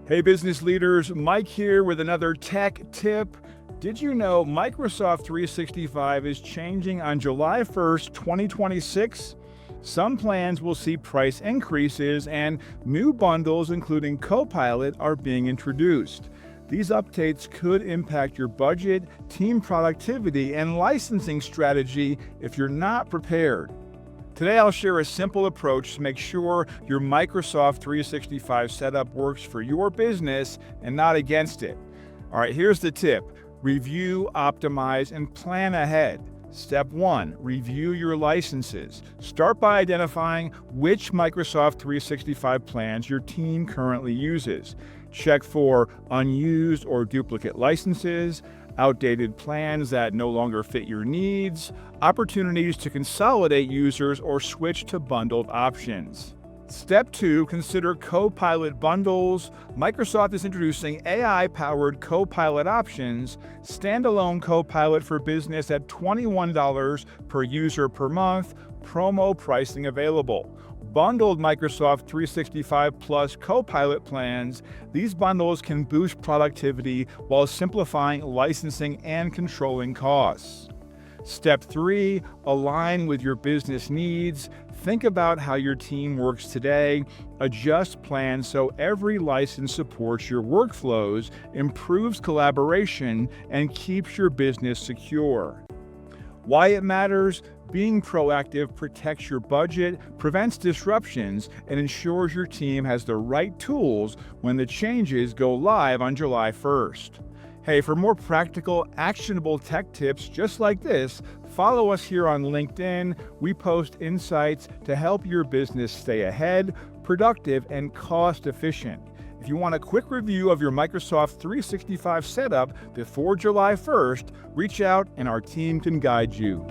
Hey business leaders, Mike here with another tech tip. Did you know Microsoft 365 is changing on July 1st, 2026? Some plans will see price increases and new bundles including Copilot are being introduced. These updates could impact your budget, team productivity, and licensing strategy if you're not prepared. Today, I'll share a simple approach to make sure your Microsoft 365 setup works for your business and not against it. All right, here's the tip. Review, optimize, and plan ahead. Step 1. Review your licenses. Start by identifying which Microsoft 365 plans your team currently uses. Check for unused or duplicate licenses, outdated plans that no longer fit your needs, opportunities to consolidate users or switch to bundled options. Step 2, consider Copilot bundles. Microsoft is introducing AI-powered Copilot options, standalone Copilot for Business at $21 per user per month, promo pricing available. Bundled Microsoft 365 Plus Copilot plans, these bundles can boost productivity while simplifying licensing and controlling costs. Step 3, align with your business needs. Think about how your team works today. Adjust plans so every license supports your workflows, improves collaboration, and keeps your business secure. Why it matters? Being proactive protects your budget, prevents disruptions, and ensures your team has the right tools when the changes go live on July 1st. Hey, for more practical, actionable tech tips just like this, follow us here on LinkedIn. We post insights to help your business stay ahead, productive, and cost efficient. If you want a quick review of your Microsoft 365 setup before July 1st, reach out and our team can guide you.